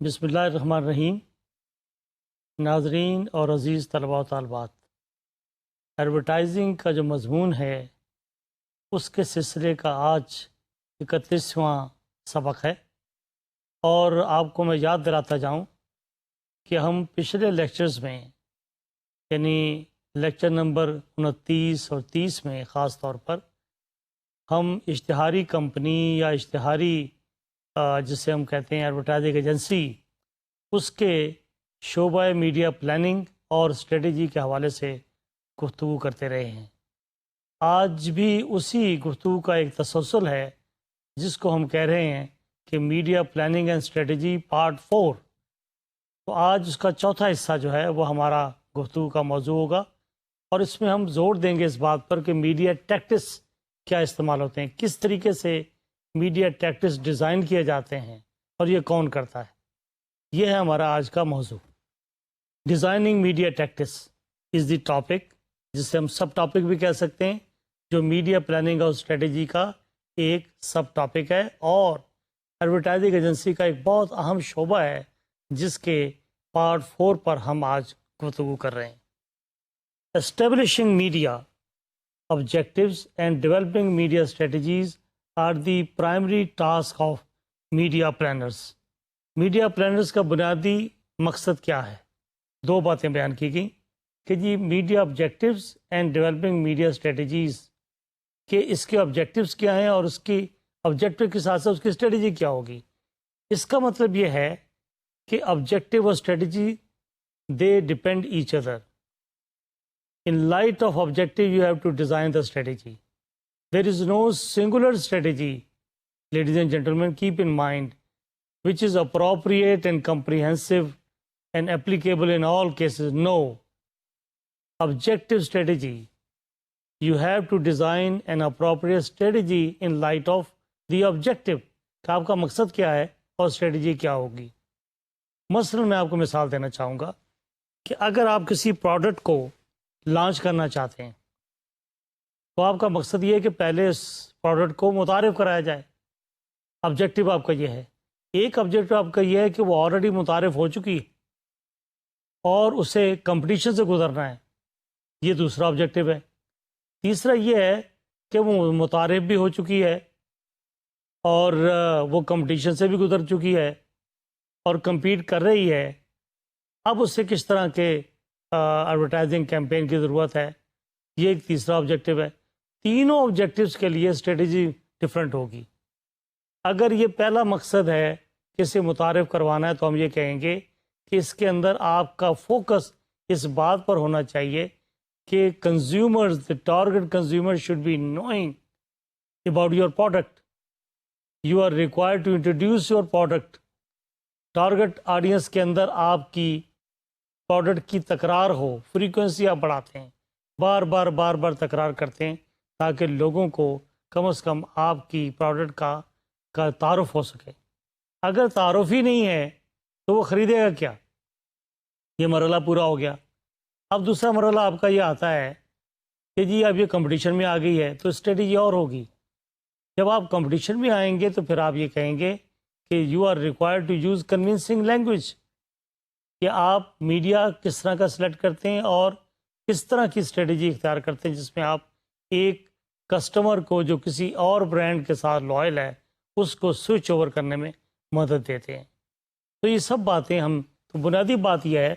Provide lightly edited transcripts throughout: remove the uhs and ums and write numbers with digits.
بسم اللہ الرحمن الرحیم. ناظرین اور عزیز طلباء و طالبات، ایڈورٹائزنگ کا جو مضمون ہے اس کے سلسلے کا آج 31واں سبق ہے، اور آپ کو میں یاد دلاتا جاؤں کہ ہم پچھلے لیکچرز میں، یعنی لیکچر نمبر 29 اور 30 میں خاص طور پر، ہم اشتہاری کمپنی یا اشتہاری جسے ہم کہتے ہیں ایڈورٹائزنگ ایجنسی، اس کے شعبہ میڈیا پلاننگ اور اسٹریٹجی کے حوالے سے گفتگو کرتے رہے ہیں. آج بھی اسی گفتگو کا ایک تسلسل ہے جس کو ہم کہہ رہے ہیں کہ media planning and strategy part 4. تو آج اس کا چوتھا حصہ جو ہے وہ ہمارا گفتگو کا موضوع ہوگا، اور اس میں ہم زور دیں گے اس بات پر کہ میڈیا ٹیکٹس کیا استعمال ہوتے ہیں، کس طریقے سے میڈیا ٹیکٹس ڈیزائن کیے جاتے ہیں، اور یہ کون کرتا ہے. یہ ہے ہمارا آج کا موضوع. Designing media tactics is the topic, جسے ہم سب ٹاپک بھی کہہ سکتے ہیں، جو میڈیا پلاننگ اور اسٹریٹجی کا ایک سب ٹاپک ہے، اور ایڈورٹائزنگ ایجنسی کا ایک بہت اہم شعبہ ہے جس کے پارٹ 4 پر ہم آج گفتگو کر رہے ہیں. Establishing media objectives and developing media strategies are the primary task of media planners. Media planners کا بنیادی مقصد کیا ہے؟ دو باتیں بیان کی گئیں کہ جی media objectives and developing media strategies, کہ اس کے آبجیکٹیوز کیا ہیں اور اس کی آبجیکٹیو کے ساتھ ساتھ اس کی اسٹریٹجی کیا ہوگی. اس کا مطلب یہ ہے کہ آبجیکٹیو اور strategy they depend each other. In light of objective, you have to design the strategy. There is no singular strategy, ladies and gentlemen, keep in mind, which is appropriate and comprehensive and applicable in all cases. No. Objective strategy. You have to design an appropriate strategy in light of the objective. کہ آپ کا مقصد کیا ہے اور strategy کیا ہوگی. مثلاً میں آپ کو مثال دینا چاہوں گا کہ اگر آپ کسی پروڈکٹ کو لانچ کرنا چاہتے ہیں تو آپ کا مقصد یہ ہے کہ پہلے اس پروڈکٹ کو متعارف کرایا جائے. آبجیکٹیو آپ کا یہ ہے. ایک آبجیکٹیو آپ کا یہ ہے کہ وہ آلریڈی متعارف ہو چکی ہے اور اسے کمپٹیشن سے گزرنا ہے، یہ دوسرا آبجیکٹیو ہے. تیسرا یہ ہے کہ وہ متعارف بھی ہو چکی ہے اور وہ کمپٹیشن سے بھی گزر چکی ہے اور کمپیٹ کر رہی ہے. اب اس سے کس طرح کے ایڈورٹائزنگ کیمپین کی ضرورت ہے، یہ ایک تیسرا آبجیکٹیو ہے. تینوں آبجیکٹیوز کے لیے اسٹریٹجی ڈفرینٹ ہوگی. اگر یہ پہلا مقصد ہے کہ اسے متعارف کروانا ہے تو ہم یہ کہیں گے کہ اس کے اندر آپ کا فوکس اس بات پر ہونا چاہیے کہ consumers, the target consumer should be knowing about your product. You are required to introduce your product. Target audience کے اندر آپ کی پروڈکٹ کی تکرار ہو، فریکوینسی آپ بڑھاتے ہیں، بار بار تکرار کرتے ہیں تاکہ لوگوں کو کم از کم آپ کی پروڈکٹ کا تعارف ہو سکے. اگر تعارف ہی نہیں ہے تو وہ خریدے گا کیا؟ یہ مرحلہ پورا ہو گیا. اب دوسرا مرحلہ آپ کا یہ آتا ہے کہ جی اب یہ کمپٹیشن میں آ گئی ہے تو اسٹریٹجی اور ہوگی. جب آپ کمپٹیشن میں آئیں گے تو پھر آپ یہ کہیں گے کہ you are required to use convincing language, کہ آپ میڈیا کس طرح کا سلیکٹ کرتے ہیں اور کس طرح کی اسٹریٹجی اختیار کرتے ہیں جس میں آپ ایک کسٹمر کو جو کسی اور برانڈ کے ساتھ لائل ہے اس کو سوئچ اوور کرنے میں مدد دیتے ہیں. تو یہ سب باتیں تو بنیادی بات یہ ہے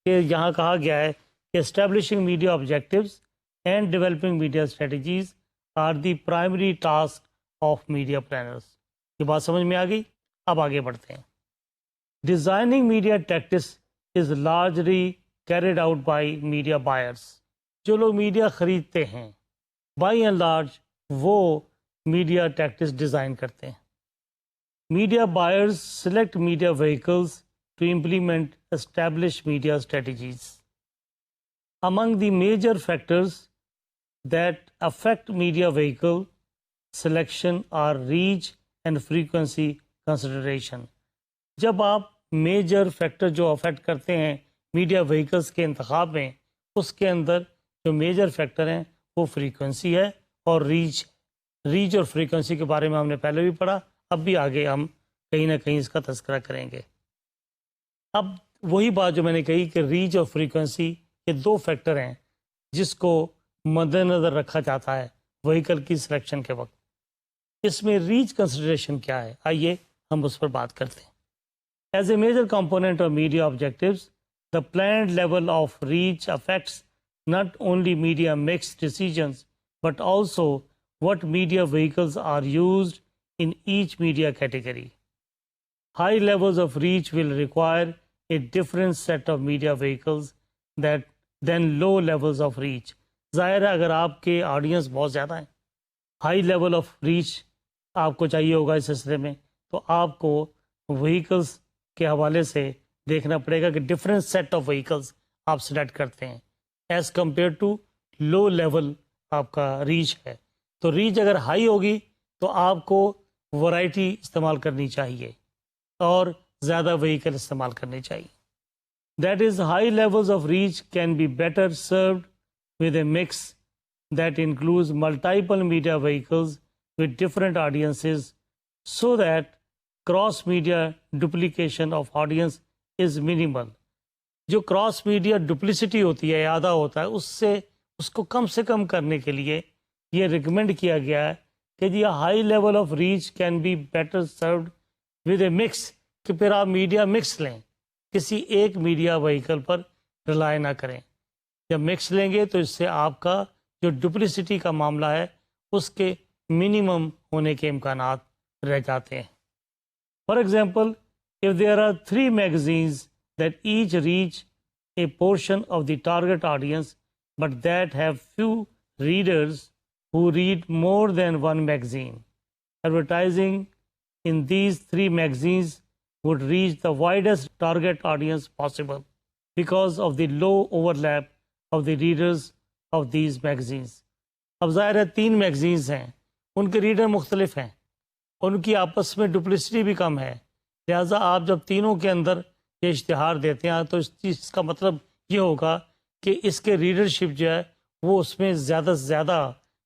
کہ یہاں کہا گیا ہے کہ establishing media objectives and developing media strategies are the primary task of media planners. یہ بات سمجھ میں آ گئی؟ اب آگے بڑھتے ہیں. Designing media tactics is largely carried out by media buyers. جو لوگ میڈیا خریدتے ہیں بائی اینڈ لارج وہ میڈیا ٹیکٹکس ڈیزائن کرتے ہیں. Media buyers select media vehicles to implement established media strategies. Among the major factors that affect media vehicle selection are reach and frequency consideration. جب آپ major factor جو effect کرتے ہیں media vehicles کے انتخاب میں، اس کے اندر جو میجر فیکٹر ہیں وہ فریکوینسی ہے اور ریچ اور فریکوینسی کے بارے میں ہم نے پہلے بھی پڑھا، اب بھی آگے ہم کہیں نہ کہیں اس کا تذکرہ کریں گے. اب وہی بات جو میں نے کہی کہ ریچ اور فریکوینسی یہ دو فیکٹر ہیں جس کو مد نظر رکھا جاتا ہے وہیکل کی سلیکشن کے وقت. اس میں ریچ کنسیڈریشن کیا ہے، آئیے ہم اس پر بات کرتے ہیں. As a major component of media objectives, the planned level of reach affects not only media mix decisions but also what media vehicles are used in each media category. High levels of reach will require a different set of media vehicles than low levels of reach. ظاہر ہے اگر آپ کے audience بہت زیادہ ہیں، high level of reach آپ کو چاہیے ہوگا اس سلسلے میں، تو آپ کو وہیکلس کے حوالے سے دیکھنا پڑے گا کہ ڈفرینٹ سیٹ آف وہیکلس آپ سلیکٹ کرتے ہیں as compare to low level آپ کا ریچ ہے. تو ریچ اگر ہائی ہوگی تو آپ کو ورائٹی استعمال کرنی چاہیے اور زیادہ وہیکل استعمال کرنے چاہیے. That is high levels of reach can be better served with a mix that includes multiple media vehicles with different audiences so that cross media duplication of audience is minimal. جو cross media duplicity ہوتی ہے، اعادہ ہوتا ہے، اس کو کم سے کم کرنے کے لیے یہ ریکمینڈ کیا گیا ہے کہ جی high level of reach can be better served with a mix, کہ پھر آپ میڈیا مکس لیں، کسی ایک میڈیا وہیکل پر ریلائی نہ کریں. جب مکس لیں گے تو اس سے آپ کا جو ڈپلیسٹی کا معاملہ ہے اس کے منیمم ہونے کے امکانات رہ جاتے ہیں. For example, if there are 3 magazines that each reach a portion of the target audience but that have few readers who read more than one magazine, advertising in these 3 magazines would reach the widest target audience possible because of the low overlap of the readers of these magazines. اب ظاہر ہے 3 magazines ہیں، ان کے reader مختلف ہیں، ان کی آپس میں ڈپلیسٹی بھی کم ہے، لہٰذا آپ جب تینوں کے اندر یہ اشتہار دیتے ہیں تو اس چیز کا مطلب یہ ہوگا کہ اس کے ریڈرشپ جو ہے وہ اس میں زیادہ سے زیادہ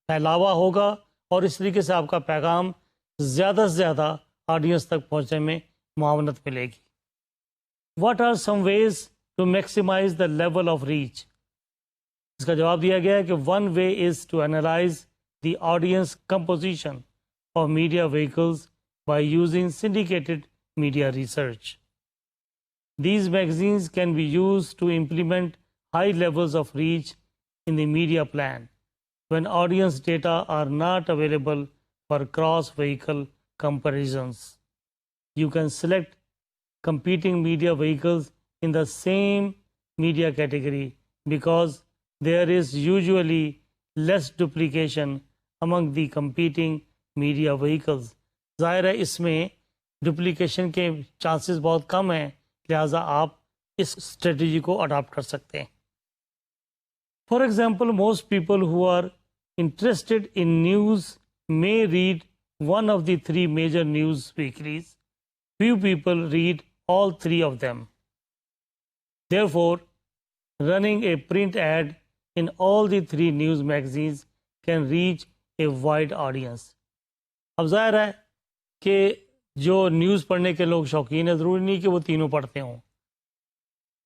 پھیلاوا ہوگا اور اس طریقے سے آپ کا پیغام زیادہ سے زیادہ آڈینس تک پہنچنے میں معاونت ملے گی. What are some ways to maximise the level of reach? اس کا جواب دیا گیا ہے کہ one way is to analyse the audience composition of media vehicles by using syndicated media research. These magazines can be used to implement high levels of reach in the media plan when audience data are not available for cross-vehicle comparisons. You can select competing media vehicles in the same media category because there is usually less duplication among the competing media vehicles. ظاہر ہے اس میں duplication کے chances بہت کم ہیں، لہٰذا آپ اس strategy کو adapt کر سکتے ہیں. For example, most people who are interested in news may read one of the 3 major news weeklies. Few people read all 3 of them. Therefore, running a print ad in all the 3 news magazines can reach a wide audience. اب ظاہر ہے کہ جو news پڑھنے کے لوگ شوقین ہیں، ضروری نہیں کہ وہ تینوں پڑھتے ہوں،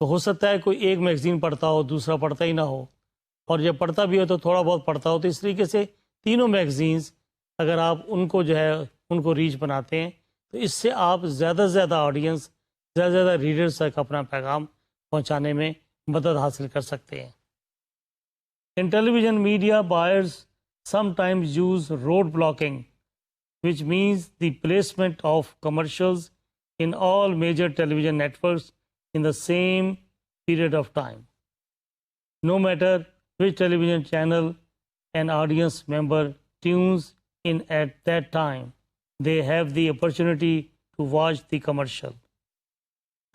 تو ہو سکتا ہے کوئی ایک میگزین پڑھتا ہو، دوسرا پڑھتا ہی نہ ہو، اور جب پڑھتا بھی ہو تو تھوڑا بہت پڑھتا ہو. تو اس طریقے سے تینوں میگزینز اگر آپ ان کو جو ہے ان کو ریچ بناتے ہیں تو اس سے آپ زیادہ سے زیادہ آڈینس، زیادہ سے زیادہ ریڈرز تک اپنا پیغام پہنچانے میں مدد حاصل کر سکتے ہیں. In television media buyers sometimes use road blocking, which means the placement of commercials in all major television networks in the same period of time. No matter which television channel an audience member tunes in at that time they have the opportunity to watch the commercial.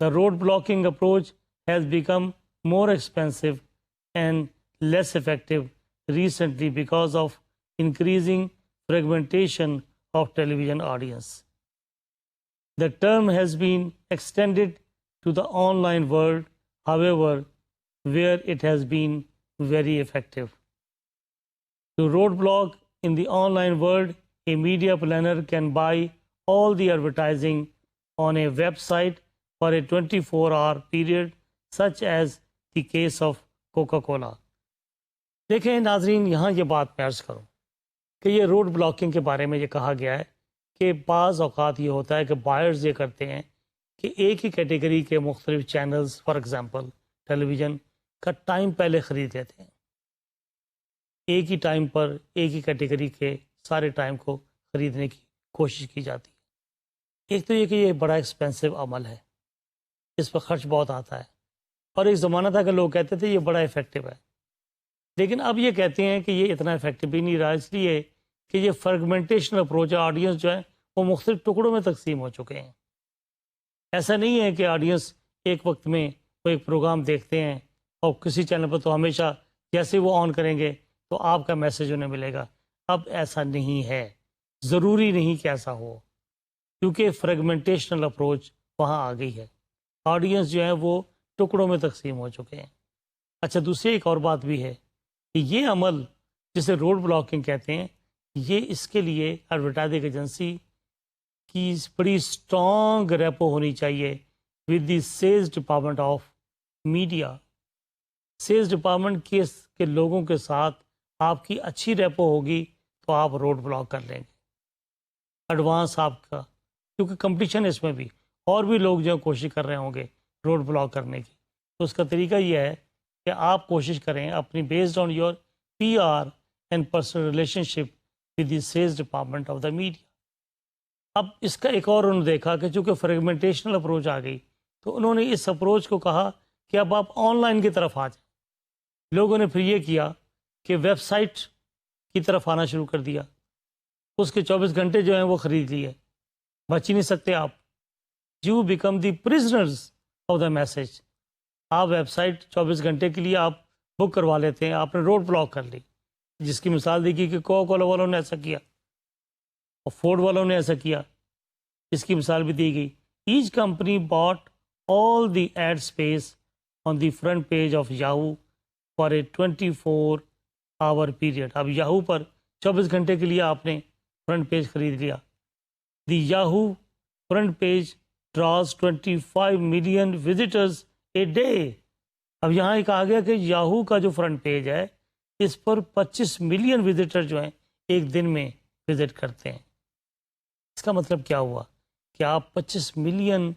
The road blocking approach has become more expensive and less effective recently because of increasing fragmentation of television audience. The term has been extended to the online world, however, where it has been very effective. To roadblock in the online world, a media planner can buy all the advertising on a website for a 24-hour period, such as the case of Coca-Cola. دیکھیں ناظرین، یہاں یہ بات میں عرض کروں کہ یہ روڈ بلاکنگ کے بارے میں یہ کہا گیا ہے کہ بعض اوقات یہ ہوتا ہے کہ بائرز یہ کرتے ہیں کہ ایک ہی کیٹیگری کے مختلف channels, for example television کا ٹائم پہلے خرید لیتے ہیں. ایک ہی ٹائم پر ایک ہی کیٹیگری کے سارے ٹائم کو خریدنے کی کوشش کی جاتی ہے. ایک تو یہ کہ یہ بڑا ایکسپینسو عمل ہے، اس پر خرچ بہت آتا ہے، اور ایک زمانہ تھا کہ لوگ کہتے تھے یہ بڑا افیکٹو ہے، لیکن اب یہ کہتے ہیں کہ یہ اتنا افیکٹو بھی نہیں رہا، اس لیے کہ یہ فرگمنٹیشن اپروچ ہے. آڈینس جو ہے وہ مختلف ٹکڑوں میں تقسیم ہو چکے ہیں. ایسا نہیں ہے کہ آڈینس ایک وقت میں وہ ایک پروگرام دیکھتے ہیں اور کسی چینل پر تو ہمیشہ جیسے وہ آن کریں گے تو آپ کا میسج انہیں ملے گا. اب ایسا نہیں ہے، ضروری نہیں کہ ایسا ہو، کیونکہ فریگمنٹیشنل اپروچ وہاں آ گئی ہے. آڈینس جو ہے وہ ٹکڑوں میں تقسیم ہو چکے ہیں. اچھا، دوسری ایک اور بات بھی ہے کہ یہ عمل جسے روڈ بلاکنگ کہتے ہیں، یہ اس کے لیے ایڈورٹائزنگ ایجنسی کی بڑی اسٹرانگ ریپو ہونی چاہیے with the sales department of media. Sales department کے لوگوں کے ساتھ آپ کی اچھی ریپو ہوگی تو آپ روڈ بلاک کر لیں گے. ایڈوانس آپ کا، کیونکہ کمپٹیشن اس میں بھی اور بھی لوگ جو کوشش کر رہے ہوں گے روڈ بلاک کرنے کی، تو اس کا طریقہ یہ ہے کہ آپ کوشش کریں اپنی based on your P R and personal relationship with the sales department of the media. اب اس کا ایک اور انہوں نے دیکھا کہ چونکہ فریگمنٹیشنل اپروچ آ گئی تو انہوں نے اس اپروچ کو کہا کہ اب آپ آن لائن کی طرف آ جائیں. لوگوں نے پھر یہ کیا کہ ویب سائٹ کی طرف آنا شروع کر دیا. اس کے 24 گھنٹے جو ہیں وہ خرید لیے، بچ ہی نہیں سکتے آپ. You become the prisoners of the message. آپ ویب سائٹ 24 گھنٹے کے لیے آپ بک کروا لیتے ہیں، آپ نے روڈ بلاک کر لی. جس کی مثال دی گئی کہ کوکا کولا والوں نے ایسا کیا اور فورڈ والوں نے ایسا کیا، اس کی مثال بھی دی گئی. Each company bought all the ad space on the front page of Yahoo for a 24 period. اب یاہو پر 24 گھنٹے کے لیے آپ نے فرنٹ پیج خرید لیا. The Yahoo front page draws 25 million visitors a day. اب یہاں ایک آ گیا کہ یاہو کا جو فرنٹ پیج ہے اس پر 25 ملین وزٹر جو ہیں ایک دن میں وزٹ کرتے ہیں. اس کا مطلب کیا ہوا کہ آپ 25 ملین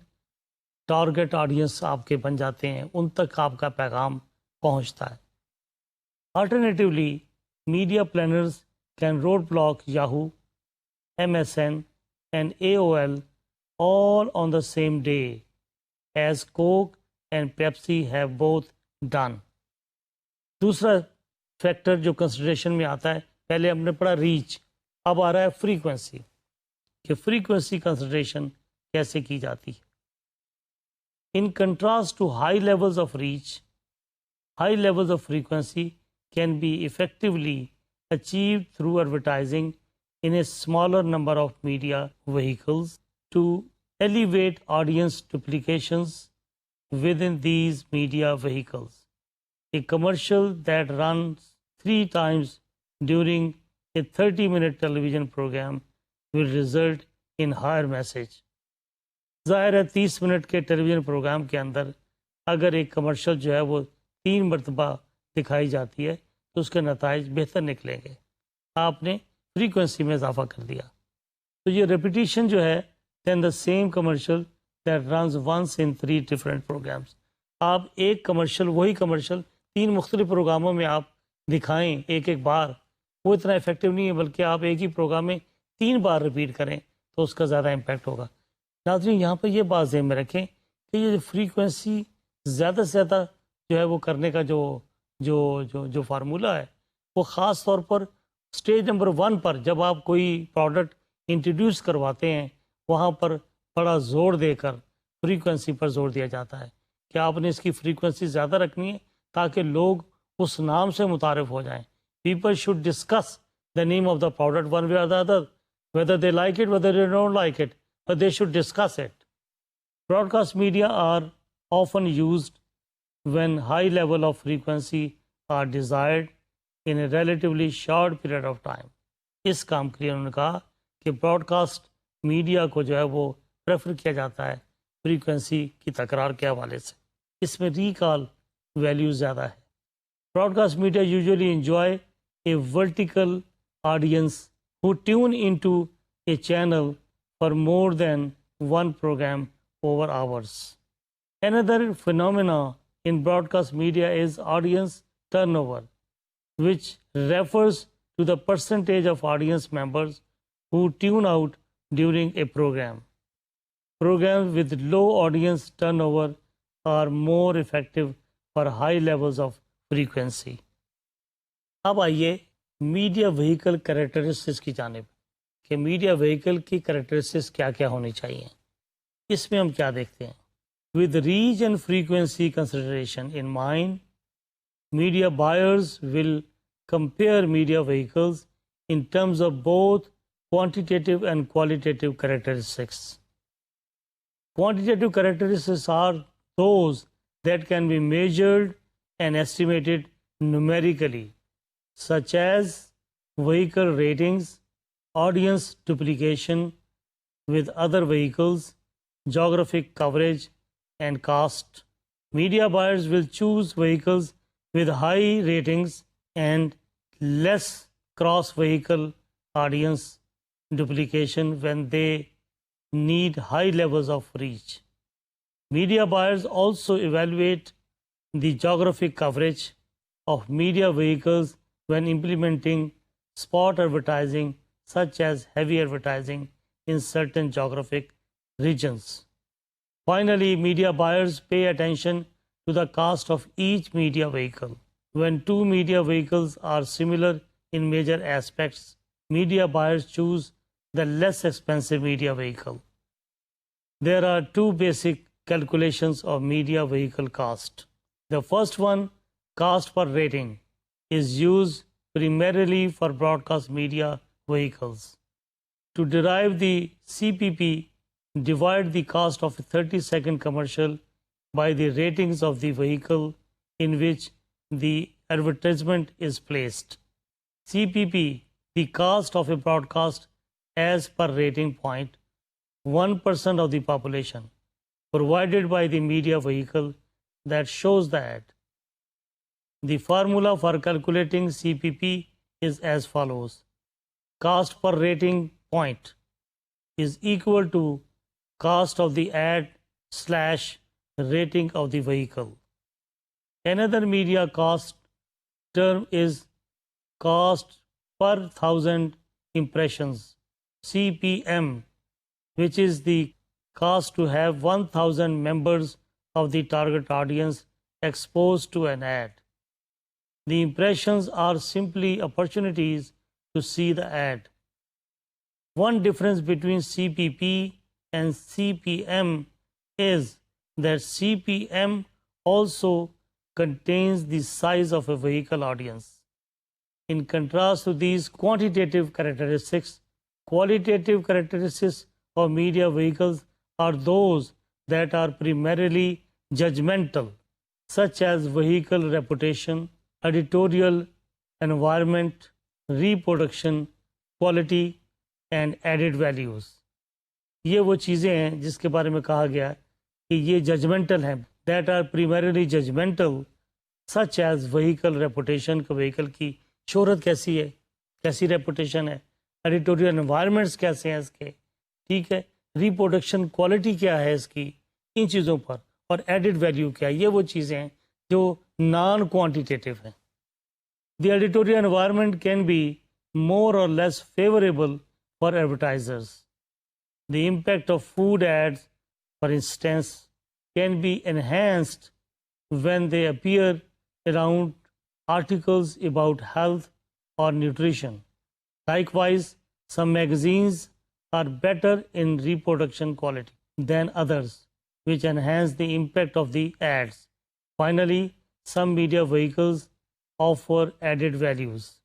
ٹارگٹ آڈینس آپ کے بن جاتے ہیں، ان تک آپ کا پیغام پہنچتا ہے. Alternatively, media planners can roadblock Yahoo, MSN, and AOL all on the same day, as Coke and Pepsi have both done. دوسرا فیکٹر جو کنسیڈریشن میں آتا ہے، پہلے ہم نے پڑھا ریچ، اب آ رہا ہے فریکوینسی، کہ فریکوینسی کنسیڈریشن کیسے کی جاتی ہے. In contrast to high levels of reach, high levels of frequency can be effectively achieved through advertising in a smaller number of media vehicles to elevate audience duplications within these media vehicles. A commercial that runs 3 times during a 30-minute television program will result in higher message. ظاہر ہے 30 minute کے ٹیلی vision programme کے اندر اگر ایک commercial جو ہے وہ 3 مرتبہ دکھائی جاتی ہے تو اس کے نتائج بہتر نکلیں گے. آپ نے فریکوینسی میں اضافہ کر دیا. تو یہ ریپیٹیشن جو ہے then the same commercial that runs once in 3 different programmes. آپ ایک کمرشل، وہی کمرشل 3 مختلف پروگراموں میں آپ دکھائیں ایک بار، وہ اتنا افیکٹو نہیں ہے، بلکہ آپ ایک ہی پروگرام میں 3 بار ریپیٹ کریں تو اس کا زیادہ امپیکٹ ہوگا. ناظرین، یہاں پر یہ بات ذہن میں رکھیں کہ یہ فریکوینسی زیادہ سے زیادہ جو ہے وہ کرنے کا جو فارمولہ ہے وہ خاص طور پر اسٹیج نمبر 1 پر جب آپ کوئی پروڈکٹ انٹروڈیوس کرواتے ہیں وہاں پر بڑا زور دے کر فریکوینسی پر زور دیا جاتا ہے کہ آپ نے اس کی فریکوینسی زیادہ رکھنی ہے تاکہ لوگ اس نام سے متعارف ہو جائیں. People should discuss the name of the product one way or the other, whether they like it, whether they don't like it, but they should discuss it. Broadcast media are often used when high level of frequency are desired in a relatively short period of time. اس کام کے لیے انہوں نے کہا کہ Broad cost media کو جو ہے وہ پریفر کیا جاتا ہے فریکوینسی کی تکرار کے حوالے سے. اس میں ریکال ویلیو زیادہ ہے. Broadcast media usually enjoy a vertical audience who tune into a channel for more than one program over hours. Another phenomena in broadcast media is audience turnover, which refers to the percentage of audience members who tune out during a program. Programs with low audience turnover are more effective for high levels of frequency. اب آئیے media vehicle characteristics کی جانب کہ media vehicle کی characteristics کیا کیا ہونی چاہیے. اس میں ہم کیا دیکھتے ہیں؟ With reach and frequency consideration in mind media buyers will compare media vehicles in terms of both quantitative and qualitative characteristics. Quantitative characteristics are those that can be measured and estimated numerically, such as vehicle ratings, audience duplication with other vehicles, geographic coverage, and cost. Media buyers will choose vehicles with high ratings and less cross-vehicle audience duplication when they need high levels of reach. Media buyers also evaluate the geographic coverage of media vehicles when implementing spot advertising, such as heavy advertising in certain geographic regions. Finally, media buyers pay attention to the cost of each media vehicle. When two media vehicles are similar in major aspects, media buyers choose the less expensive media vehicle. There are two basic calculations of media vehicle cost. The first one, cost per rating, is used primarily for broadcast media vehicles. To derive the CPP, divide the cost of a 30-second commercial by the ratings of the vehicle in which the advertisement is placed. CPP, the cost of a broadcast as per rating point, 1% of the population, provided by the media vehicle that shows the ad. The formula for calculating CPP is as follows. Cost per rating point is equal to cost of the ad slash rating of the vehicle. Another media cost term is cost per thousand impressions, CPM, which is the cost to have 1,000 members of the target audience exposed to an ad. The impressions are simply opportunities to see the ad. One difference between CPP and CPM is that CPM also contains the size of a vehicle audience. In contrast to these quantitative characteristics, qualitative characteristics of media vehicles are those that are primarily judgmental, such as vehicle reputation, editorial environment, reproduction, quality, and added values. یہ وہ چیزیں ہیں جس کے بارے میں کہا گیا کہ یہ ججمنٹل ہیں. That are primarily judgmental, such as vehicle reputation, کہ وہیکل کی شہرت کیسی ہے, کیسی ریپوٹیشن ہے, ایڈیٹوریل انوائرمنٹس کیسے ہیں اس کے, ٹھیک ہے, ریپروڈکشن کوالٹی کیا ہے اس کی, ان چیزوں پر, اور ایڈڈ ویلیو کیا ہے. یہ وہ چیزیں ہیں جو نان کوانٹیٹیو ہیں. The editorial environment can be more or less favorable for advertisers. The impact of food ads, for instance, can be enhanced when they appear around articles about health or nutrition. Likewise, some magazines are better in reproduction quality than others, which enhance the impact of the ads. Finally, some media vehicles offer added values.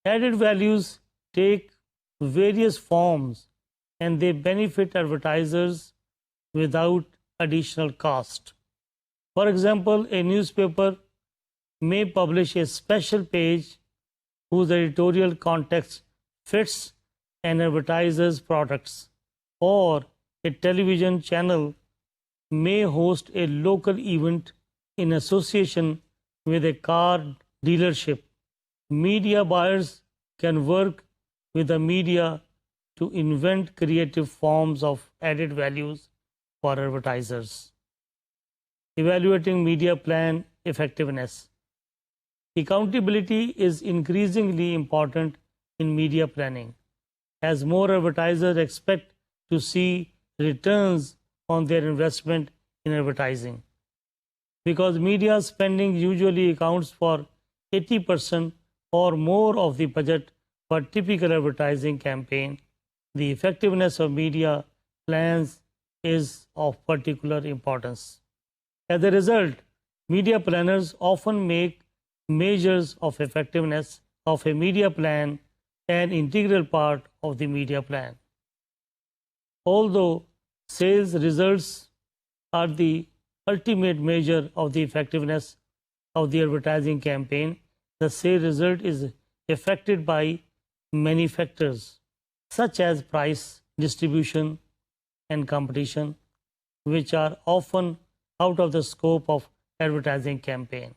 Added values take various forms and they benefit advertisers without additional cost. For example, a newspaper may publish a special page whose editorial context fits an advertiser's products, or a television channel may host a local event in association with a car dealership. Media buyers can work with the media to invent creative forms of added values for advertisers. Evaluating media plan effectiveness. Accountability is increasingly important in media planning, as more advertisers expect to see returns on their investment in advertising. Because media spending usually accounts for 80% or more of the budget for typical advertising campaign, the effectiveness of media plans is of particular importance. As a result, media planners often make measures of effectiveness of a media plan an integral part of the media plan. Although sales results are the ultimate measure of the effectiveness of the advertising campaign, the sales result is affected by many factors, such as price, distribution, and competition, which are often out of the scope of advertising campaign.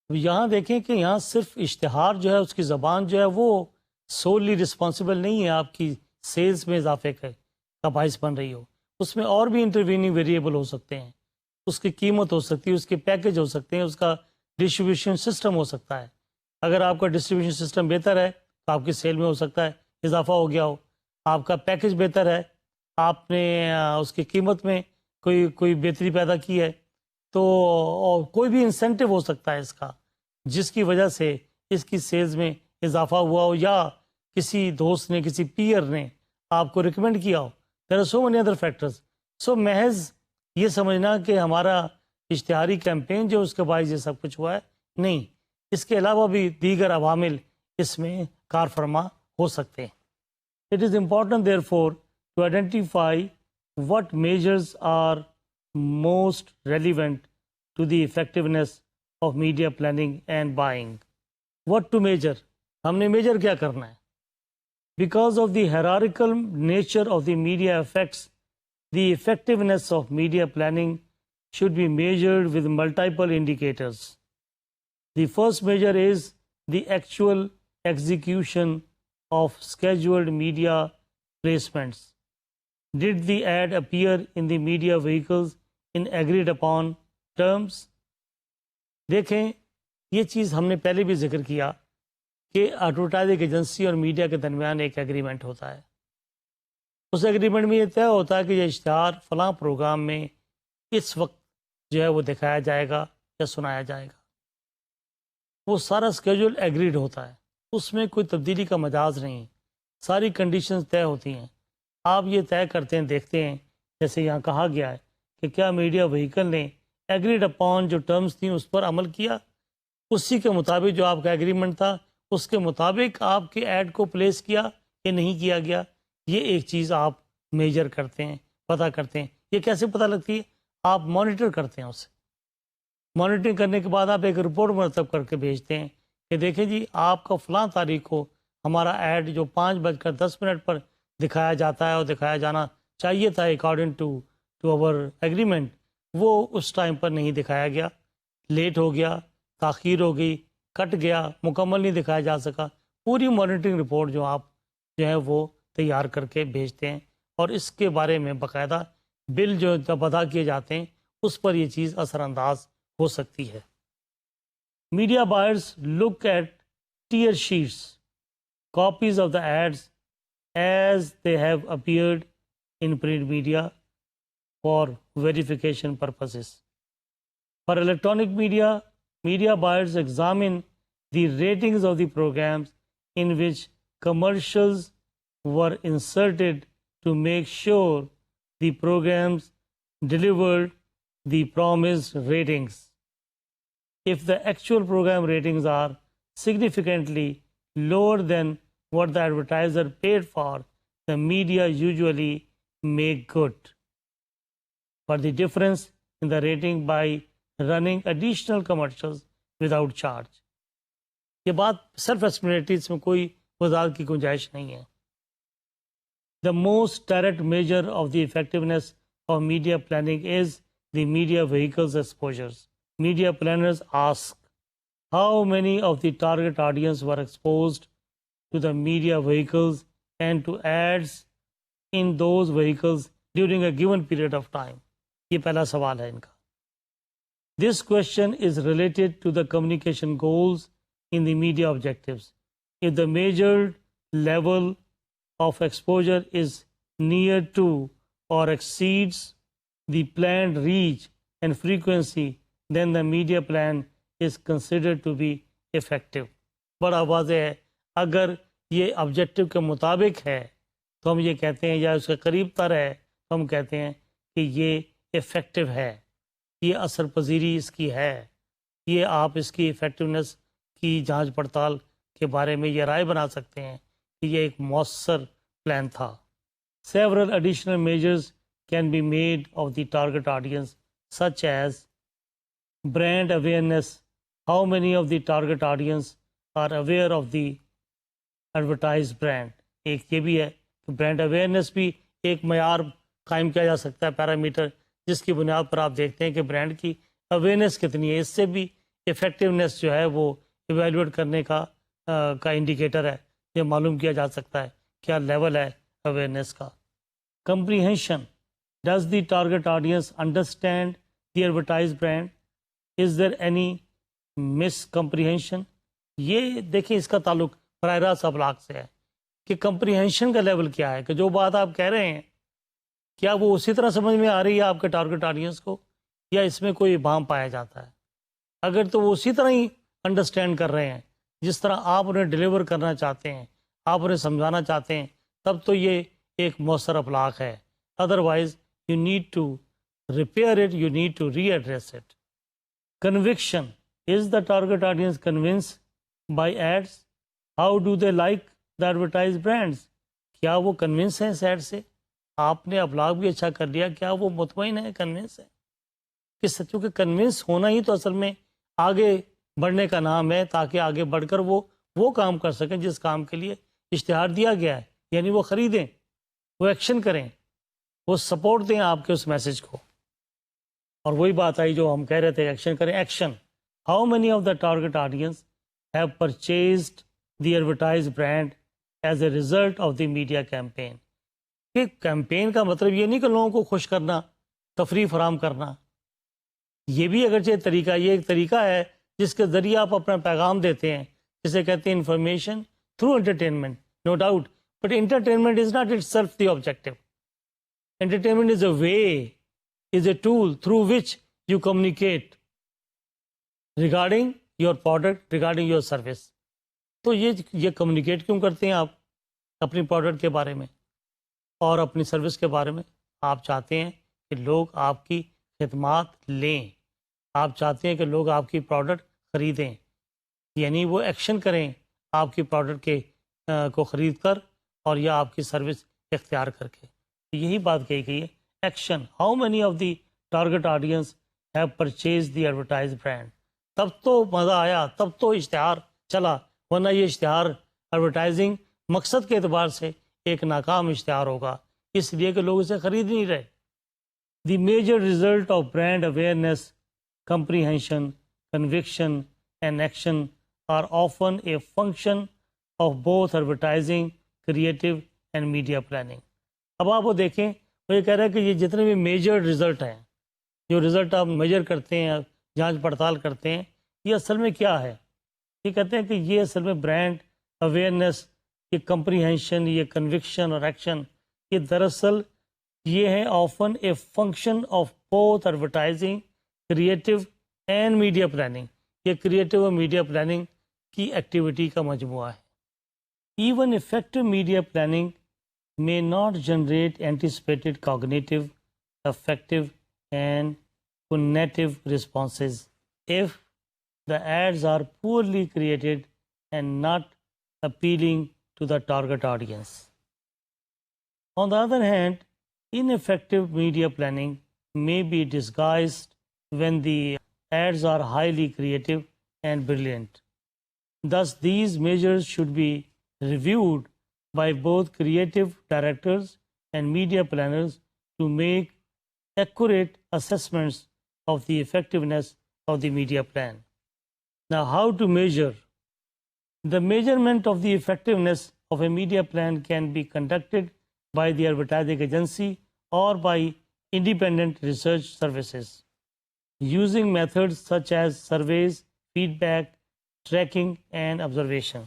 یہاں دیکھیں کہ یہاں صرف اشتہار جو ہے اس کی زبان جو ہے وہ سولی رسپانسبل نہیں ہے آپ کی سیلز میں اضافے کا باعث بن رہی ہو. اس میں اور بھی انٹرویننگ ویریبل ہو سکتے ہیں. اس کی قیمت ہو سکتی ہے, اس کے پیکج ہو سکتے ہیں, اس کا ڈسٹریبیوشن سسٹم ہو سکتا ہے. اگر آپ کا ڈسٹریبیوشن سسٹم بہتر ہے تو آپ کی سیل میں ہو سکتا ہے اضافہ ہو گیا ہو. آپ کا پیکج بہتر ہے, آپ نے اس کی قیمت میں کوئی بہتری پیدا کی ہے, تو کوئی بھی انسینٹو ہو سکتا ہے اس کا جس کی وجہ سے اس کی سیلز میں اضافہ ہوا ہو, یا کسی دوست نے, کسی پیئر نے آپ کو ریکمینڈ کیا ہو. There are so many other factors. So محض یہ سمجھنا کہ ہمارا اشتہاری کیمپین جو اس کے باعث یہ سب کچھ ہوا ہے, نہیں, اس کے علاوہ بھی دیگر عوامل اس میں کار فرما ہو سکتے ہیں. It is important therefore to identify what measures are most relevant to the effectiveness of media planning and buying. What to measure? ہم نے میجر کیا کرنا ہے؟ Because of the hierarchical nature of the media effects, the effectiveness of media planning should be measured with multiple indicators. The first measure is the actual execution of scheduled media placements. Did the ad appear in the media vehicles in agreed upon terms? دیکھیں, یہ چیز ہم نے پہلے بھی ذکر کیا کہ ایڈورٹائزنگ ایجنسی اور میڈیا کے درمیان ایک ایگریمنٹ ہوتا ہے. اس ایگریمنٹ میں یہ طے ہوتا ہے کہ یہ اشتہار فلاں پروگرام میں اس وقت جو ہے وہ دکھایا جائے گا یا سنایا جائے گا. وہ سارا اسکیجول ایگریڈ ہوتا ہے, اس میں کوئی تبدیلی کا مجاز نہیں, ساری کنڈیشنز طے ہوتی ہیں. آپ یہ طے کرتے ہیں, دیکھتے ہیں, جیسے یہاں کہا گیا ہے کہ کیا میڈیا وہیکل نے ایگریڈ اپون جو ٹرمز تھیں اس پر عمل کیا, اسی کے مطابق جو آپ کا ایگریمنٹ تھا اس کے مطابق آپ کے ایڈ کو پلیس کیا یا نہیں کیا گیا. یہ ایک چیز آپ میجر کرتے ہیں, پتہ کرتے ہیں. یہ کیسے پتہ لگتی ہے؟ آپ مانیٹر کرتے ہیں اسے. مانیٹرنگ کرنے کے بعد آپ ایک رپورٹ مرتب کر کے بھیجتے ہیں کہ دیکھیں جی, آپ کا فلاں تاریخ کو ہمارا ایڈ جو 5:10 پر دکھایا جاتا ہے اور دکھایا جانا چاہیے تھا اکارڈنگ ٹو اوور ایگریمنٹ, وہ اس ٹائم پر نہیں دکھایا گیا, لیٹ ہو گیا, تاخیر ہو گئی, کٹ گیا, مکمل نہیں دکھایا جا سکا. پوری مانیٹرنگ رپورٹ جو آپ جو ہے وہ تیار کر کے بھیجتے ہیں, اور اس کے بارے میں باقاعدہ بل جو جب ادا کیے جاتے ہیں اس پر یہ چیز اثر انداز ہو سکتی ہے. Media buyers look at tear sheets, copies of the ads as they have appeared in print media for verification purposes. For electronic media, media buyers examine the ratings of the programs in which commercials were inserted to make sure the programs delivered the promised ratings. If the actual program ratings are significantly lower than what the advertiser paid for, the media usually make good for the difference in the rating by running additional commercials without charge. یہ بات self explanatory, اس میں کوئی وضاحت کی گنجائش نہیں ہے. The most direct measure of the effectiveness of media planning is the media vehicles exposures. Media planners ask how many of the target audience were exposed to the media vehicles and to ads in those vehicles during a given period of time. یہ پہلا سوال ہے ان کا. This question is related to the communication goals in the media objectives. If the measured level of exposure is near to or exceeds the planned reach and frequency, then the media plan is considered to be effective. بڑا واضح ہے، اگر یہ objective کے مطابق ہے تو ہم یہ کہتے ہیں، یا اس کے قریب تر ہے تو ہم کہتے ہیں کہ یہ افیکٹو ہے، یہ اثر پذیری اس کی ہے، یہ آپ اس کی افیکٹونیس کی جانچ پڑتال کے بارے میں یہ رائے بنا سکتے ہیں کہ یہ ایک مؤثر پلان تھا. Several additional measures can be made of the target audience, such as brand awareness. How many of the target audience are aware of the advertised brand? ایک یہ بھی ہے کہ برانڈ اویئرنیس بھی ایک معیار قائم کیا جا سکتا ہے، پیرامیٹر، جس کی بنیاد پر آپ دیکھتے ہیں کہ برانڈ کی اویئرنیس کتنی ہے. اس سے بھی افیکٹونیس جو ہے وہ ایویلویٹ کرنے کا انڈیکیٹر ہے، یہ معلوم کیا جا سکتا ہے کیا لیول ہے اویئرنیس کا. Comprehension. Does the target audience understand the advertise brand? Is there any miss comprehension? یہ دیکھیں، اس کا تعلق براہ راست ابلاغ سے ہے کہ کمپریہنشن کا لیول کیا ہے، کہ جو بات آپ کہہ رہے ہیں کیا وہ اسی طرح سمجھ میں آ رہی ہے آپ کے ٹارگیٹ آڈینس کو، یا اس میں کوئی ابہام پایا جاتا ہے. اگر تو وہ اسی طرح ہی انڈرسٹینڈ کر رہے ہیں جس طرح آپ انہیں ڈیلیور کرنا چاہتے ہیں، آپ انہیں سمجھانا چاہتے ہیں، تب تو یہ ایک مؤثر ابلاغ ہے. Otherwise you need to repair it, you need to readdress it. Conviction. Is the target audience convince by ads? How do they like the advertise brands? کیا وہ کنونس ہیں اس ایڈ سے؟ آپ نے ابلاغ بھی اچھا کر لیا، کیا وہ مطمئن ہے، کنونس ہے؟ کہ سچوں کہ کنونس ہونا ہی تو اصل میں آگے بڑھنے کا نام ہے، تاکہ آگے بڑھ کر وہ کام کر سکیں جس کام کے لیے اشتہار دیا گیا ہے. یعنی وہ خریدیں، وہ ایکشن کریں، وہ سپورٹ دیں آپ کے اس میسج کو. اور وہی بات آئی جو ہم کہہ رہے تھے، ایکشن کریں. Action. How many of the target audience have purchased the advertise brand as a result of the media campaign? کہ کیمپین کا مطلب یہ نہیں کہ لوگوں کو خوش کرنا، تفریح فراہم کرنا. یہ بھی اگرچہ طریقہ، یہ ایک طریقہ ہے جس کے ذریعے آپ اپنا پیغام دیتے ہیں، جسے کہتے ہیں information through entertainment. No doubt, but entertainment is not itself the objective. Entertainment is a way, is a tool through which you communicate regarding your product, regarding your service. تو یہ کمیونیکیٹ کیوں کرتے ہیں آپ اپنی product کے بارے میں اور اپنی سروس کے بارے میں؟ آپ چاہتے ہیں کہ لوگ آپ کی خدمات لیں، آپ چاہتے ہیں کہ لوگ آپ کی پروڈکٹ خریدیں، یعنی وہ ایکشن کریں آپ کی پروڈکٹ کو خرید کر اور یا آپ کی سروس اختیار کر کے. یہی بات کہی گئی ہے. Action. How many of the target audience have purchase the advertise brand? تب تو مزہ آیا، تب تو اشتہار چلا، ورنہ یہ اشتہار ایڈورٹائزنگ مقصد کے اعتبار سے ایک ناکام اشتہار ہوگا، اس لیے کہ لوگ اسے خرید نہیں رہے. The major result of brand awareness, comprehension, conviction, and action are often a function of both advertising, creative, and media planning. اب آپ وہ دیکھیں، وہ یہ کہہ رہا ہے کہ یہ جتنے بھی میجر رزلٹ ہیں، جو رزلٹ آپ میجر کرتے ہیں، جانچ پڑتال کرتے ہیں، یہ اصل میں کیا ہے؟ یہ کہتے ہیں کہ یہ اصل میں برانڈ اویئرنیس، یہ کمپریہنشن، یہ کنوکشن اور ایکشن، یہ دراصل یہ ہے often a function of both advertising, creative and media planning. یہ کریٹو اور میڈیا پلاننگ کی ایکٹیویٹی کا مجموعہ ہے. Even effective media planning may not generate anticipated cognitive, affective, and cognitive responses if the ads are poorly created and not appealing to the target audience. On the other hand, ineffective media planning may be disguised when the ads are highly creative and brilliant. Thus, these measures should be reviewed by both creative directors and media planners to make accurate assessments of the effectiveness of the media plan. Now, how to measure? The measurement of the effectiveness of a media plan can be conducted by the advertising agency or by independent research services using methods such as surveys, feedback, tracking and observation.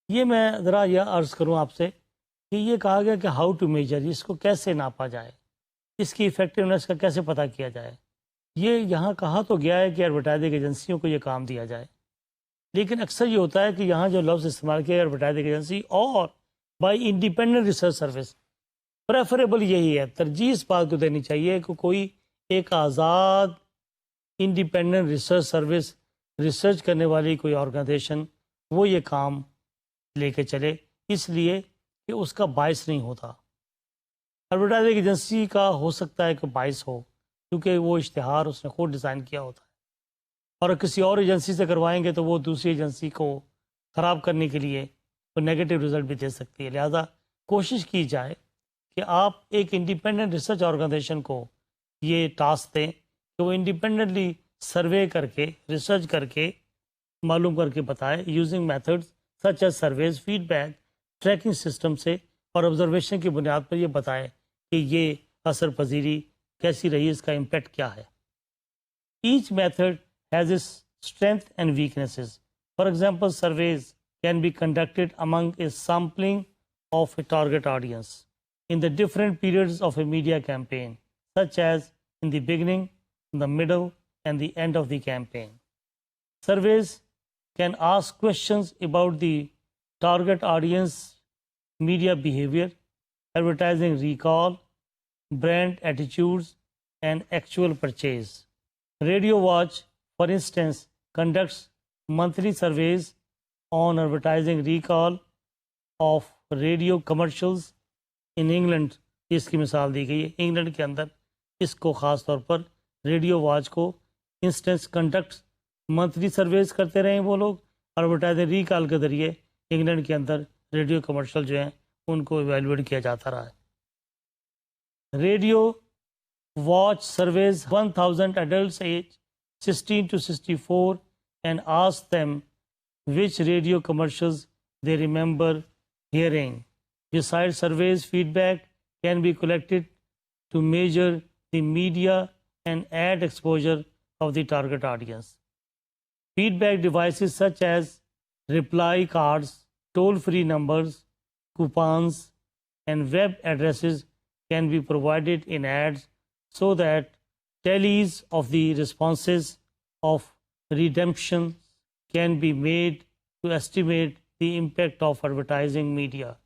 یہ میں ذرا یہ عرض کروں آپ سے کہ یہ کہا گیا کہ ہاؤ ٹو میجر، اس کو کیسے ناپا جائے، اس کی افیکٹونیس کا کیسے پتہ کیا جائے. یہ یہاں کہا تو گیا ہے کہ ایڈورٹائزنگ ایجنسیوں کو یہ کام دیا جائے، لیکن اکثر یہ ہوتا ہے کہ یہاں جو لفظ استعمال کیا ایڈورٹائزنگ ایجنسی اور by independent research service, preferable یہی ہے، ترجیح اس بات کو دینی چاہیے کہ کوئی ایک آزاد انڈیپینڈنٹ ریسرچ سروس، ریسرچ کرنے والی کوئی آرگنائزیشن وہ یہ کام لے کے چلے، اس لیے کہ اس کا باعث نہیں ہوتا. ایڈورٹائزنگ ایجنسی کا ہو سکتا ہے کہ باعث ہو، کیونکہ وہ اشتہار اس نے خود ڈیزائن کیا ہوتا ہے، اور کسی اور ایجنسی سے کروائیں گے تو وہ دوسری ایجنسی کو خراب کرنے کے لیے وہ نیگیٹو رزلٹ بھی دے سکتی ہے. لہذا کوشش کی جائے کہ آپ ایک انڈیپینڈنٹ ریسرچ آرگنائزیشن کو یہ ٹاسک دیں کہ وہ انڈیپینڈنٹلی سروے کر کے، ریسرچ کر کے معلوم کر کے بتائے using methods such as surveys, feedback, tracking system سے اور آبزرویشن کی بنیاد پر یہ بتائے کہ یہ اثر پذیری کیسی رہی، اس کا امپیکٹ کیا ہے. Each method has its strength and weaknesses. For example, surveys can be conducted among a sampling of a target audience in the different periods of a media campaign, such as in the beginning, the middle, and the end of the campaign. Surveys can ask questions about the target audience, media behavior, advertising recall, brand attitudes, and actual purchase. Radio Watch, for instance, conducts monthly surveys on advertising recall of radio commercials. ان England اس کی مثال دی گئی ہے، England کے اندر اس کو خاص طور پر ریڈیو واچ کو انسٹنس کنڈکٹ منتھلی سرویز کرتے رہے وہ لوگ، ایڈورٹائزنگ ریکال کے ذریعے انگلینڈ کے اندر ریڈیو کمرشل جو ہیں ان کو ایویلویٹ کیا جاتا رہا ہے. Radio watch services 1000 adults age 16 to 64 and ask them which radio commercials they remember hearing. Besides surveys, feedback can be collected to measure the media and ad exposure of the target audience. Feedback devices such as reply cards, toll-free numbers, coupons, and web addresses can be provided in ads so that tallies of the responses of redemption can be made to estimate the impact of advertising media.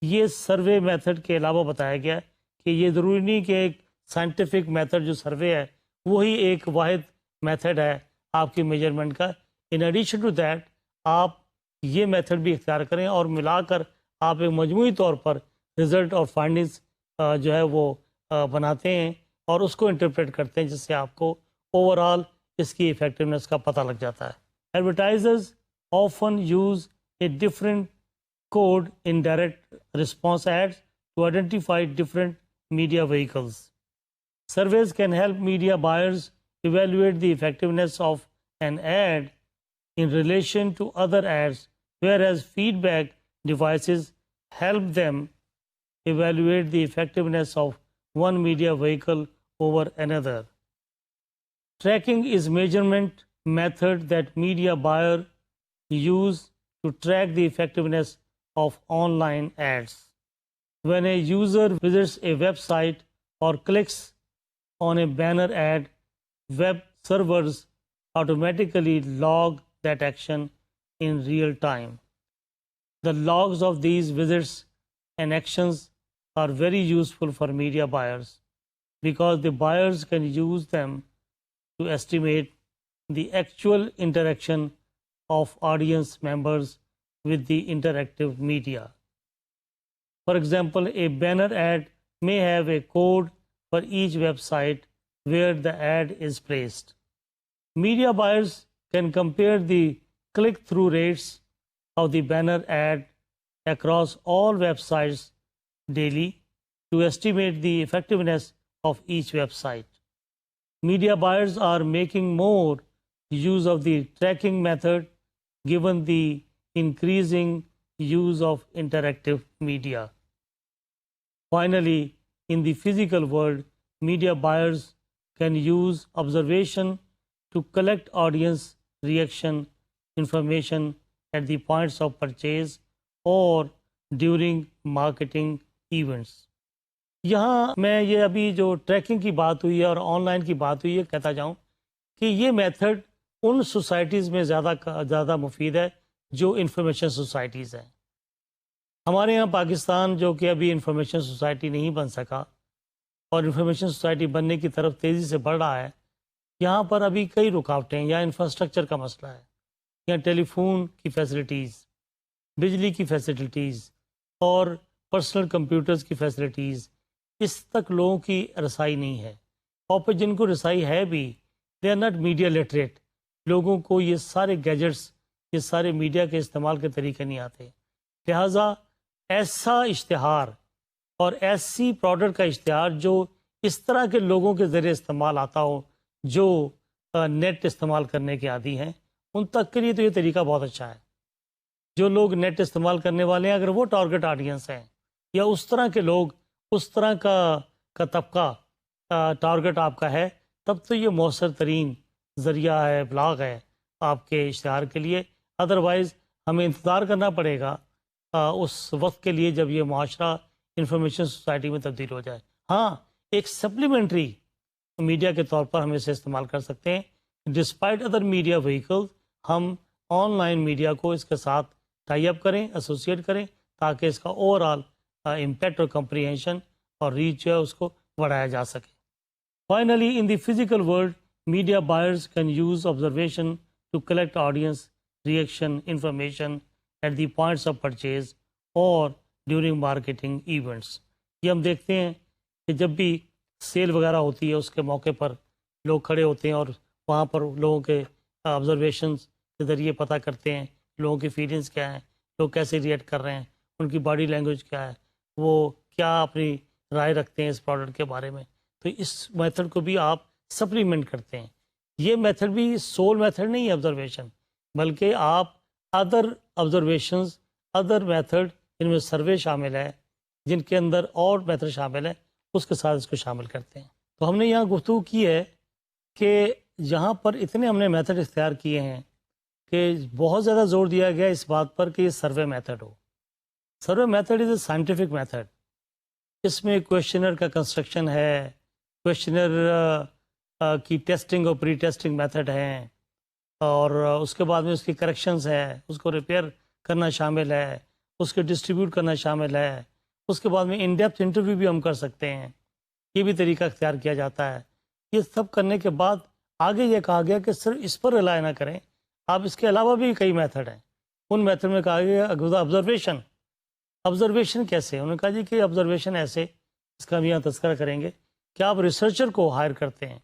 یہ survey method کے علاوہ بتایا گیا کہ یہ ضروری نہیں کہ ایک سائنٹیفک میتھڈ جو سروے ہے وہی ایک واحد میتھڈ ہے آپ کی میجرمنٹ کا. ان ایڈیشن ٹو دیٹ آپ یہ میتھڈ بھی اختیار کریں اور ملا کر آپ ایک مجموعی طور پر رزلٹ اور فائنڈنگز جو ہے وہ بناتے ہیں اور اس کو انٹرپریٹ کرتے ہیں، جس سے آپ کو اوور آل اس کی افیکٹونیس کا پتہ لگ جاتا ہے. Advertisers often use a different code in direct response ads to identify different media vehicles. Surveys can help media buyers evaluate the effectiveness of an ad in relation to other ads, whereas feedback devices help them evaluate the effectiveness of one media vehicle over another. Tracking is measurement method that media buyer use to track the effectiveness of online ads. When a user visits a website or clicks on a banner ad, web servers automatically log that action in real time. The logs of these visits and actions are very useful for media buyers because the buyers can use them to estimate the actual interaction of audience members with the interactive media. For example, a banner ad may have a code for each website where the ad is placed. Media buyers can compare the click-through rates of the banner ad across all websites daily to estimate the effectiveness of each website. Media buyers are making more use of the tracking method given the increasing use of interactive media. Finally, in the physical world, media buyers can use observation to collect audience reaction information at the points of purchase or during marketing events. یہاں میں یہ ابھی جو tracking کی بات ہوئی ہے اور آن لائن کی بات ہوئی ہے کہتا جاؤں کہ یہ میتھڈ ان سوسائٹیز میں زیادہ مفید ہے جو انفارمیشن سوسائٹیز ہیں. ہمارے یہاں پاکستان جو کہ ابھی انفارمیشن سوسائٹی نہیں بن سکا اور انفارمیشن سوسائٹی بننے کی طرف تیزی سے بڑھ رہا ہے، یہاں پر ابھی کئی رکاوٹیں یا انفراسٹرکچر کا مسئلہ ہے، یا ٹیلی فون کی فیسلٹیز، بجلی کی فیسلٹیز اور پرسنل کمپیوٹرز کی فیسلٹیز، اس تک لوگوں کی رسائی نہیں ہے. اور پھر جن کو رسائی ہے بھی، they are not media literate. لوگوں کو یہ سارے گیجٹس، یہ سارے میڈیا کے استعمال کے طریقے نہیں آتے. لہٰذا ایسا اشتہار اور ایسی پروڈکٹ کا اشتہار جو اس طرح کے لوگوں کے ذریعے استعمال آتا ہو جو نیٹ استعمال کرنے کے عادی ہیں، ان تک کے لیے تو یہ طریقہ بہت اچھا ہے. جو لوگ نیٹ استعمال کرنے والے ہیں، اگر وہ ٹارگٹ آڈینس ہیں یا اس طرح کے لوگ، اس طرح کا طبقہ ٹارگٹ آپ کا ہے، تب تو یہ مؤثر ترین ذریعہ ہے، ابلاغ ہے آپ کے اشتہار کے لیے. ادروائز ہمیں انتظار کرنا پڑے گا اس وقت کے لیے جب یہ معاشرہ انفارمیشن سوسائٹی میں تبدیل ہو جائے. ہاں، ایک سپلیمنٹری میڈیا کے طور پر ہم اسے استعمال کر سکتے ہیں. ڈسپائٹ ادر میڈیا وہیکل، ہم آن لائن میڈیا کو اس کے ساتھ ٹائی اپ کریں، ایسوسیٹ کریں، تاکہ اس کا اوور آل امپیکٹ اور کمپریہنشن اور ریچ جو ہے اس کو بڑھایا جا سکے. Finally, in the physical world, media buyers can use observation to collect audience reaction information at the points of purchase اور ڈیورنگ مارکیٹنگ ایونٹس. یہ ہم دیکھتے ہیں کہ جب بھی سیل وغیرہ ہوتی ہے اس کے موقع پر لوگ کھڑے ہوتے ہیں اور وہاں پر لوگوں کے آبزرویشنز کے ذریعے پتہ کرتے ہیں لوگوں کی فیلنگس کیا ہیں، لوگ کیسے ریئیکٹ کر رہے ہیں، ان کی باڈی لینگویج کیا ہے، وہ کیا اپنی رائے رکھتے ہیں اس پروڈکٹ کے بارے میں. تو اس میتھڈ کو بھی آپ سپلیمنٹ کرتے ہیں. یہ میتھڈ بھی سول میتھڈ نہیں ہے آبزرویشن، بلکہ آپ ادر آبزرویشنز، ادر میتھڈ، ان میں سروے شامل ہے، جن کے اندر اور میتھڈ شامل ہے، اس کے ساتھ اس کو شامل کرتے ہیں. تو ہم نے یہاں گفتگو کی ہے کہ یہاں پر اتنے ہم نے میتھڈ اختیار کیے ہیں کہ بہت زیادہ زور دیا گیا اس بات پر کہ یہ سروے میتھڈ ہو. Survey method is a scientific method. اس میں کویشچنر کا کنسٹرکشن ہے، کویشچنر کی ٹیسٹنگ اور پری ٹیسٹنگ میتھڈ ہیں، اور اس کے بعد میں اس کی کریکشنز ہے، اس کو ریپیئر کرنا شامل ہے، اس کو ڈسٹریبیوٹ کرنا شامل ہے. اس کے بعد میں ان ڈیپتھ انٹرویو بھی ہم کر سکتے ہیں. یہ بھی طریقہ اختیار کیا جاتا ہے. یہ سب کرنے کے بعد آگے یہ کہا گیا کہ صرف اس پر ریلائی نہ کریں، آپ اس کے علاوہ بھی کئی میتھڈ ہیں. ان میتھڈ میں کہا گیا آبزرویشن. آبزرویشن کیسے؟ انہوں نے کہا جی کہ آبزرویشن ایسے، اس کا ہم یہاں تذکرہ کریں گے کہ آپ ریسرچر کو ہائر کرتے ہیں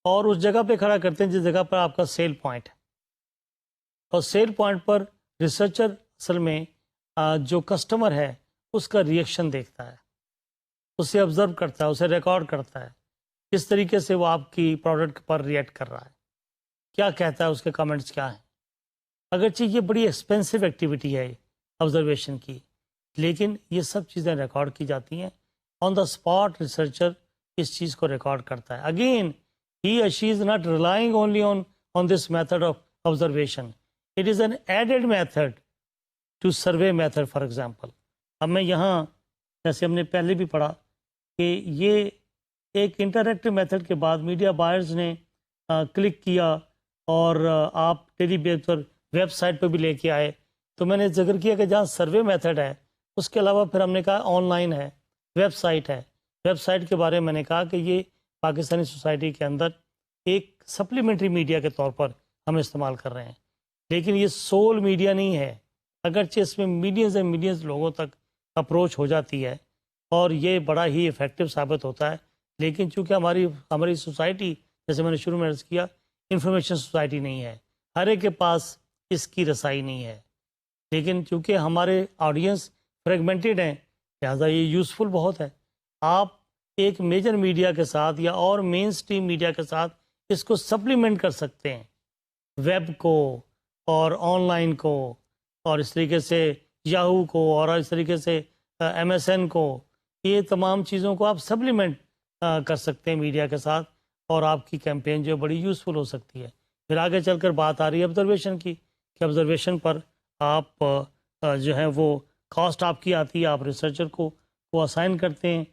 اور اس جگہ پہ کھڑا کرتے ہیں جس جگہ پر آپ کا سیل پوائنٹ ہے، اور سیل پوائنٹ پر ریسرچر اصل میں جو کسٹمر ہے اس کا ریئیکشن دیکھتا ہے، اسے آبزرو کرتا ہے، اسے ریکارڈ کرتا ہے، کس طریقے سے وہ آپ کی پروڈکٹ پر ریئیکٹ کر رہا ہے، کیا کہتا ہے، اس کے کمنٹس کیا ہیں. اگرچہ یہ بڑی ایکسپینسو ایکٹیویٹی ہے آبزرویشن کی، لیکن یہ سب چیزیں ریکارڈ کی جاتی ہیں. آن دا اسپاٹ ریسرچر اس چیز کو ریکارڈ کرتا ہے. اگین ہی اور she is not relying only on this method of observation, it is an added method to survey method. For example, اب میں یہاں جیسے ہم نے پہلے بھی پڑھا کہ یہ ایک انٹریکٹیو میتھڈ کے بعد میڈیا بائرز نے کلک کیا اور آپ ٹیلی بیس پر ویب سائٹ پہ بھی لے کے آئے تو میں نے ذکر کیا کہ جہاں سروے میتھڈ ہے اس کے علاوہ پھر ہم نے کہا آن لائن ہے، ویب سائٹ ہے. ویب سائٹ کے بارے میں نے کہا کہ یہ پاکستانی سوسائٹی کے اندر ایک سپلیمنٹری میڈیا کے طور پر ہم استعمال کر رہے ہیں، لیکن یہ سول میڈیا نہیں ہے. اگرچہ اس میں ملینز اینڈ ملینز لوگوں تک اپروچ ہو جاتی ہے اور یہ بڑا ہی افیکٹو ثابت ہوتا ہے، لیکن چونکہ ہماری سوسائٹی، جیسے میں نے شروع میں عرض کیا، انفارمیشن سوسائٹی نہیں ہے، ہر ایک کے پاس اس کی رسائی نہیں ہے. لیکن چونکہ ہمارے آڈینس فریگمنٹڈ ہیں، لہٰذا یہ یوزفل بہت ہے. آپ ایک میجر میڈیا کے ساتھ یا اور مین سٹریم میڈیا کے ساتھ اس کو سپلیمنٹ کر سکتے ہیں، ویب کو اور آن لائن کو، اور اس طریقے سے یاہو کو، اور اس طریقے سے MSN کو. یہ تمام چیزوں کو آپ سپلیمنٹ کر سکتے ہیں میڈیا کے ساتھ، اور آپ کی کیمپین جو بڑی یوزفل ہو سکتی ہے. پھر آگے چل کر بات آ رہی ہے آبزرویشن کی، کہ آبزرویشن پر آپ جو ہیں وہ کاسٹ آپ کی آتی ہے، آپ ریسرچر کو وہ اسائن کرتے ہیں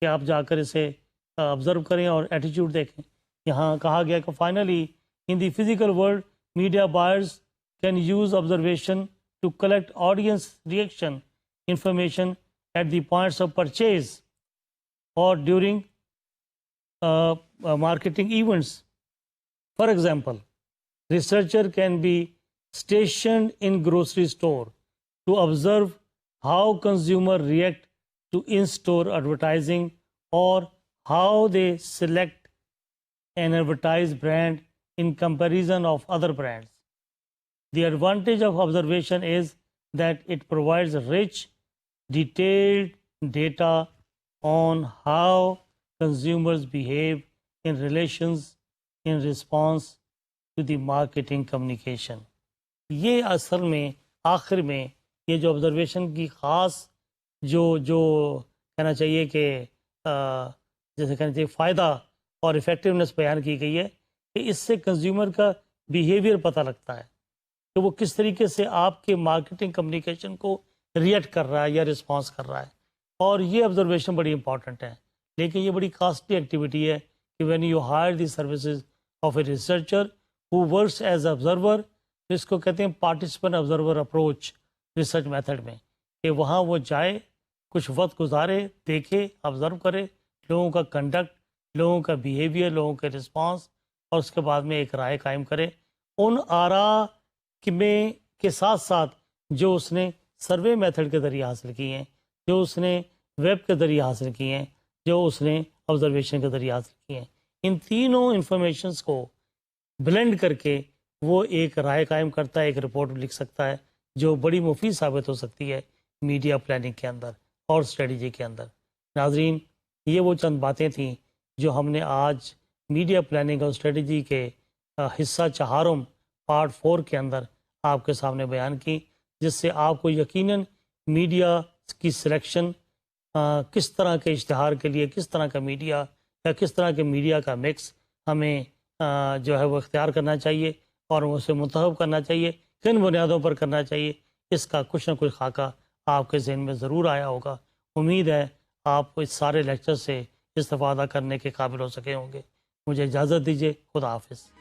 کہ آپ جا کر اسے آبزرو کریں اور ایٹیٹیوڈ دیکھیں. یہاں کہا گیا کہ finally in the physical world media buyers can use observation to collect audience reaction information at the points of purchase اور during marketing events. For example, researcher can be stationed in grocery store to observe how consumer react to in-store advertising or how they select an advertised brand in comparison of other brands. The advantage of observation is that it provides rich, detailed data on how consumers behave in relations in response to the marketing communication. یہ اصل میں آخر میں یہ جو observation کی خاص جو کہنا چاہیے کہ جیسے کہنا چاہیے فائدہ اور افیکٹونیس بیان کی گئی ہے کہ اس سے کنزیومر کا بیہیویئر پتہ لگتا ہے کہ وہ کس طریقے سے آپ کے مارکیٹنگ کمیونیکیشن کو ریئیکٹ کر رہا ہے یا رسپانس کر رہا ہے. اور یہ آبزرویشن بڑی امپورٹنٹ ہے، لیکن یہ بڑی کاسٹلی ایکٹیویٹی ہے کہ when you hire the services of a researcher who works as observer. اس کو کہتے ہیں participant observer approach research method میں، کہ وہاں وہ جائے، کچھ وقت گزارے، دیکھے، آبزرو کرے لوگوں کا کنڈکٹ، لوگوں کا بیہیویئر، لوگوں کے رسپانس، اور اس کے بعد میں ایک رائے قائم کرے ان آراء میں کے ساتھ ساتھ جو اس نے سروے میتھڈ کے ذریعے حاصل کی ہیں، جو اس نے ویب کے ذریعے حاصل کی ہیں، جو اس نے آبزرویشن کے ذریعے حاصل کی ہیں. ان تینوں انفارمیشنز کو بلینڈ کر کے وہ ایک رائے قائم کرتا ہے، ایک رپورٹ لکھ سکتا ہے جو بڑی مفید ثابت ہو سکتی ہے میڈیا پلاننگ کے اندر اور اسٹریٹجی کے اندر. ناظرین، یہ وہ چند باتیں تھیں جو ہم نے آج میڈیا پلاننگ اور اسٹریٹجی کے حصہ چہارم پارٹ 4 کے اندر آپ کے سامنے بیان کی، جس سے آپ کو یقیناً میڈیا کی سلیکشن، کس طرح کے اشتہار کے لیے کس طرح کا میڈیا یا کس طرح کے میڈیا کا مکس ہمیں جو ہے وہ اختیار کرنا چاہیے اور اسے منتخب کرنا چاہیے، کن بنیادوں پر کرنا چاہیے، اس کا کچھ نہ کچھ خاکہ آپ کے ذہن میں ضرور آیا ہوگا. امید ہے آپ اس سارے لیکچر سے استفادہ کرنے کے قابل ہو سکے ہوں گے. مجھے اجازت دیجیے. خدا حافظ.